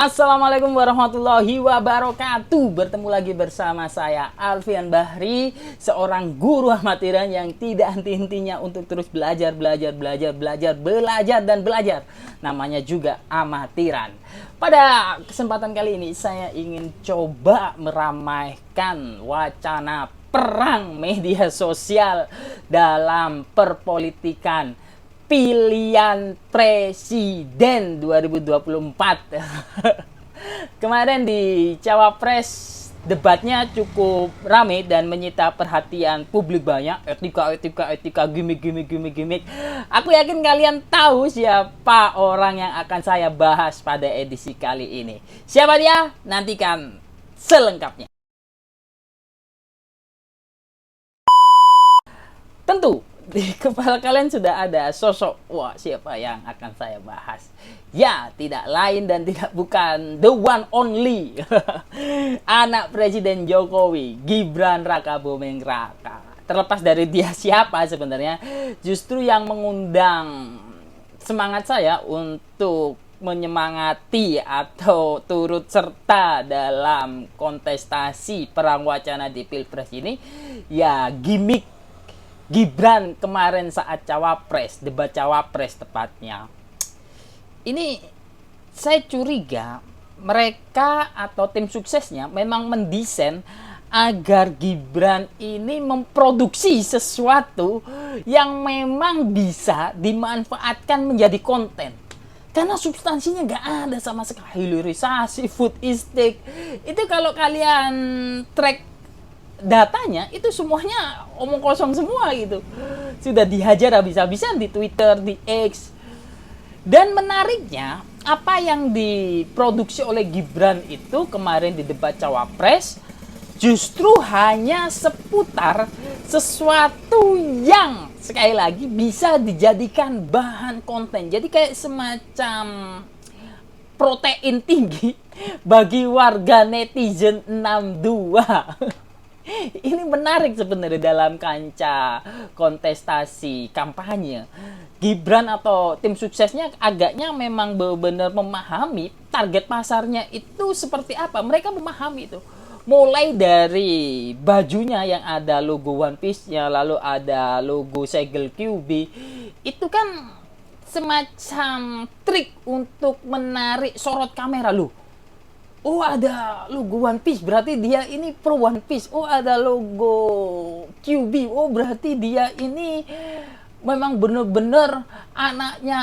Assalamualaikum warahmatullahi wabarakatuh. Bertemu lagi bersama saya Alfian Bahri, seorang guru amatiran yang tidak henti-hentinya untuk terus belajar. Namanya juga amatiran. Pada kesempatan kali ini saya ingin coba meramaikan wacana perang media sosial dalam perpolitikan pilihan presiden 2024. Kemarin di Cawapres debatnya cukup ramai dan menyita perhatian publik banyak. Etika, gimmick. Aku yakin kalian tahu siapa orang yang akan saya bahas pada edisi kali ini. Siapa dia? Nantikan selengkapnya. Tentu di kepala kalian sudah ada sosok, wah siapa yang akan saya bahas. Ya, tidak lain dan tidak bukan the one only anak Presiden Jokowi, Gibran Rakabuming Raka. Terlepas dari dia siapa sebenarnya, justru yang mengundang semangat saya untuk menyemangati atau turut serta dalam kontestasi perang wacana di Pilpres ini, ya gimmick Gibran kemarin saat Cawapres, debat Cawapres tepatnya. Ini saya curiga mereka atau tim suksesnya memang mendesain agar Gibran ini memproduksi sesuatu yang memang bisa dimanfaatkan menjadi konten. Karena substansinya nggak ada sama sekali. Hilirisasi, food estate. Itu kalau kalian track datanya itu semuanya omong kosong semua gitu. Sudah dihajar habis-habisan di Twitter, di X. Dan menariknya, apa yang diproduksi oleh Gibran itu kemarin di debat Cawapres justru hanya seputar sesuatu yang sekali lagi bisa dijadikan bahan konten. Jadi kayak semacam protein tinggi bagi warga netizen 62. Ini menarik sebenarnya dalam kancah kontestasi kampanye. Gibran atau tim suksesnya agaknya memang benar-benar memahami target pasarnya itu seperti apa. Mereka memahami itu. Mulai dari bajunya yang ada logo One Piece-nya, lalu ada logo segel QB. Itu kan semacam trik untuk menarik sorot kamera lu. Oh, ada logo One Piece, berarti dia ini pro One Piece. Oh, ada logo QB, oh berarti dia ini memang benar-benar anaknya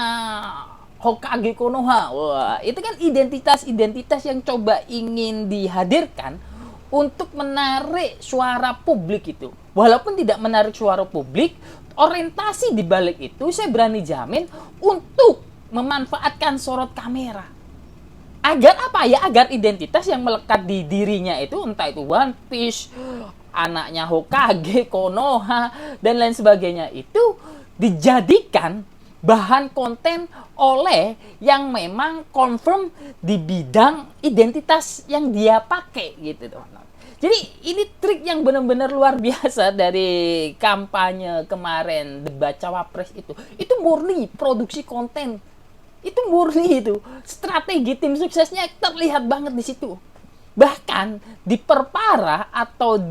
Hokage Konoha. Wah, itu kan identitas-identitas yang coba ingin dihadirkan untuk menarik suara publik itu. Walaupun tidak menarik suara publik, orientasi di balik itu saya berani jamin untuk memanfaatkan sorot kamera. Agar apa ya? Agar identitas yang melekat di dirinya itu, entah itu One Piece, anaknya Hokage, Konoha, dan lain sebagainya, itu dijadikan bahan konten oleh yang memang confirm di bidang identitas yang dia pakai gitu teman-teman. Jadi ini trik yang benar-benar luar biasa dari kampanye kemarin debat Cawapres itu. Itu murni produksi konten. Itu murni itu. Strategi tim suksesnya terlihat banget di situ. Bahkan diperparah atau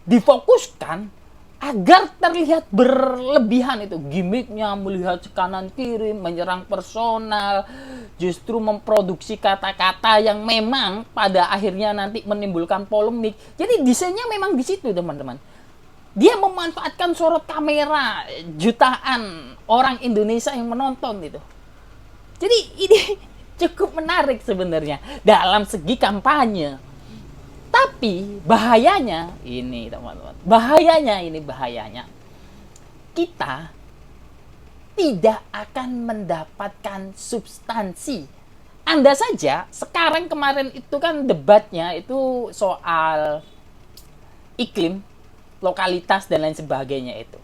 difokuskan agar terlihat berlebihan itu. Gimmicknya melihat kanan kiri, menyerang personal, justru memproduksi kata-kata yang memang pada akhirnya nanti menimbulkan polemik. Jadi desainnya memang di situ teman-teman. Dia memanfaatkan sorot kamera jutaan orang Indonesia yang menonton itu. Jadi ini cukup menarik sebenarnya dalam segi kampanye. Tapi bahayanya ini teman-teman. Bahayanya kita tidak akan mendapatkan substansi. Anda saja sekarang kemarin itu kan debatnya itu soal iklim, lokalitas dan lain sebagainya itu.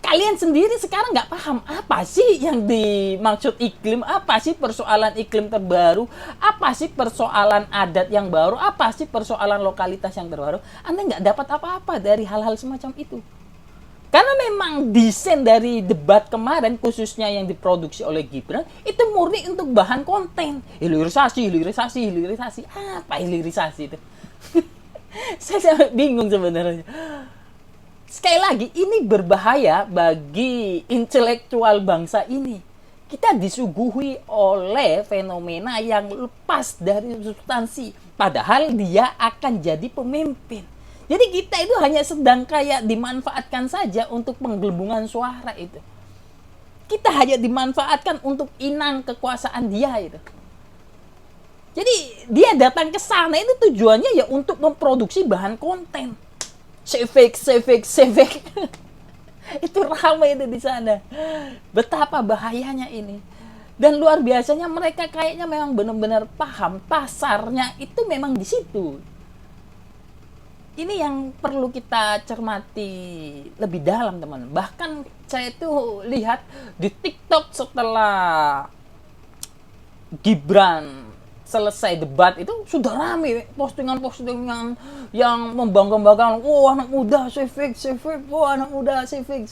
Kalian sendiri sekarang nggak paham apa sih yang dimaksud iklim, apa sih persoalan iklim terbaru, apa sih persoalan adat yang baru, apa sih persoalan lokalitas yang terbaru. Anda nggak dapat apa-apa dari hal-hal semacam itu. Karena memang desain dari debat kemarin, khususnya yang diproduksi oleh Gibran, itu murni untuk bahan konten. Hilirisasi. Apa hilirisasi itu? Saya sampai bingung sebenarnya. Sekali lagi, ini berbahaya bagi intelektual bangsa ini. Kita disuguhi oleh fenomena yang lepas dari substansi. Padahal dia akan jadi pemimpin. Jadi kita itu hanya sedang kayak dimanfaatkan saja untuk penggelembungan suara itu. Kita hanya dimanfaatkan untuk inang kekuasaan dia itu. Jadi dia datang ke sana itu tujuannya ya untuk memproduksi bahan konten. Sevek. Itu ramai itu di sana. Betapa bahayanya ini. Dan luar biasanya mereka kayaknya memang benar-benar paham pasarnya itu memang di situ. Ini yang perlu kita cermati lebih dalam, teman. Bahkan saya itu lihat di TikTok setelah Gibran selesai debat itu sudah rame postingan-postingan yang membanggakan, anak muda civic, anak muda civic,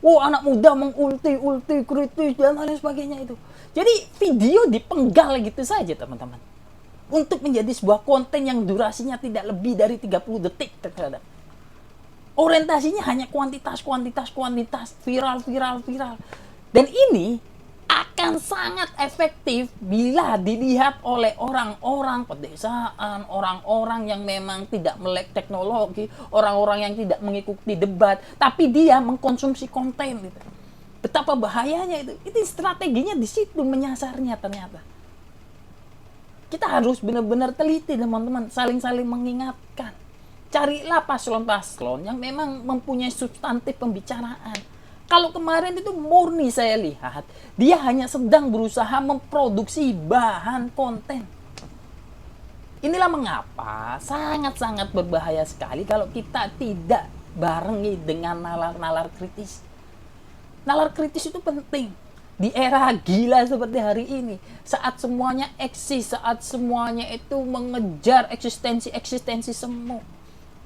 anak muda mengulti kritis dan lain sebagainya itu. Jadi video dipenggal gitu saja, teman-teman, untuk menjadi sebuah konten yang durasinya tidak lebih dari 30 detik terhadap. Orientasinya hanya kuantitas, viral. Dan ini akan sangat efektif bila dilihat oleh orang-orang pedesaan, orang-orang yang memang tidak melek teknologi, orang-orang yang tidak mengikuti debat, tapi dia mengkonsumsi konten. Gitu. Betapa bahayanya itu. Itu strateginya di situ menyasarnya ternyata. Kita harus benar-benar teliti, teman-teman, saling-saling mengingatkan. Carilah paslon-paslon yang memang mempunyai substantif pembicaraan. Kalau kemarin itu murni saya lihat, dia hanya sedang berusaha memproduksi bahan konten. Inilah mengapa sangat-sangat berbahaya sekali kalau kita tidak barengi dengan nalar-nalar kritis. Nalar kritis itu penting. Di era gila seperti hari ini, saat semuanya eksis, saat semuanya itu mengejar eksistensi semu,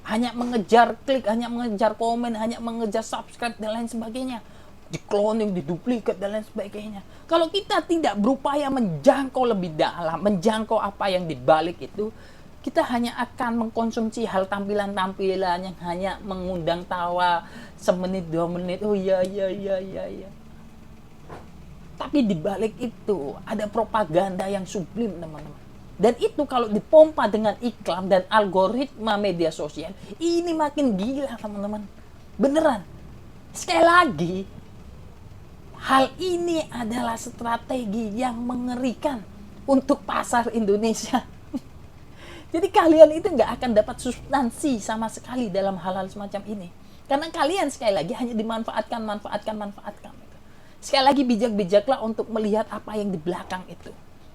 hanya mengejar klik, hanya mengejar komen, hanya mengejar subscribe dan lain sebagainya, di-cloning, diduplikat dan lain sebagainya. Kalau kita tidak berupaya menjangkau lebih dalam, menjangkau apa yang dibalik itu, kita hanya akan mengkonsumsi hal tampilan-tampilan yang hanya mengundang tawa semenit 2 menit. Oh iya. Tapi di balik itu ada propaganda yang sublim, teman-teman. Dan itu kalau dipompa dengan iklan dan algoritma media sosial, ini makin gila, teman-teman. Beneran. Sekali lagi, hal ini adalah strategi yang mengerikan untuk pasar Indonesia. Jadi kalian itu nggak akan dapat substansi sama sekali dalam hal-hal semacam ini. Karena kalian sekali lagi hanya dimanfaatkan. Sekali lagi bijak-bijaklah untuk melihat apa yang di belakang itu.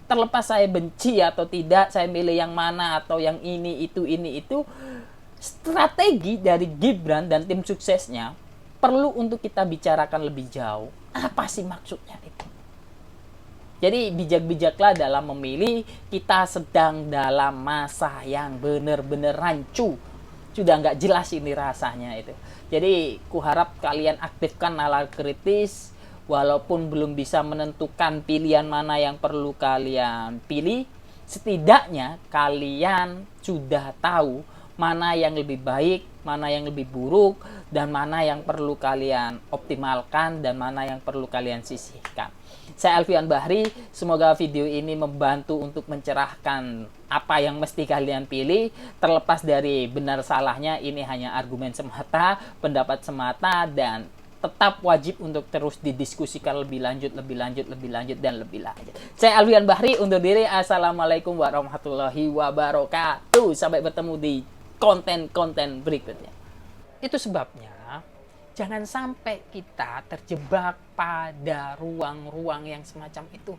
Terlepas saya benci atau tidak, saya milih yang mana atau yang ini, itu. Strategi dari Gibran dan tim suksesnya perlu untuk kita bicarakan lebih jauh. Apa sih maksudnya itu? Jadi bijak-bijaklah dalam memilih, kita sedang dalam masa yang benar-benar rancu. Sudah nggak jelas ini rasanya itu. Jadi kuharap kalian aktifkan nalar kritis. Walaupun belum bisa menentukan pilihan mana yang perlu kalian pilih, setidaknya kalian sudah tahu mana yang lebih baik, mana yang lebih buruk, dan mana yang perlu kalian optimalkan, dan mana yang perlu kalian sisihkan. Saya Alfian Bahri, semoga video ini membantu untuk mencerahkan apa yang mesti kalian pilih. Terlepas dari benar salahnya, ini hanya argumen semata, pendapat semata, dan tetap wajib untuk terus didiskusikan lebih lanjut. Saya Alfian Bahri undur diri. Assalamualaikum warahmatullahi wabarakatuh. Sampai bertemu di konten-konten berikutnya. Itu sebabnya jangan sampai kita terjebak pada ruang-ruang yang semacam itu.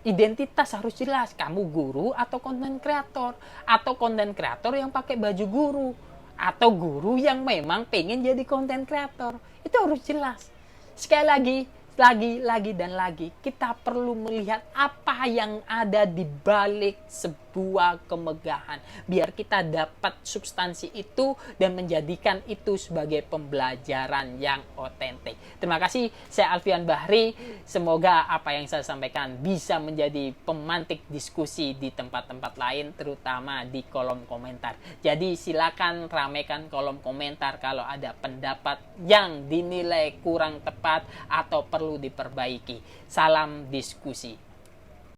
Identitas harus jelas. Kamu guru atau konten kreator, atau konten kreator yang pakai baju guru, atau guru yang memang pengen jadi konten kreator. Itu harus jelas. Sekali lagi, kita perlu melihat apa yang ada di balik sebuah kemegahan. Biar kita dapat substansi itu dan menjadikan itu sebagai pembelajaran yang otentik. Terima kasih, saya Alfian Bahri. Semoga apa yang saya sampaikan bisa menjadi pemantik diskusi di tempat-tempat lain, terutama di kolom komentar. Jadi silakan ramaikan kolom komentar kalau ada pendapat yang dinilai kurang tepat atau perlu diperbaiki. Salam diskusi.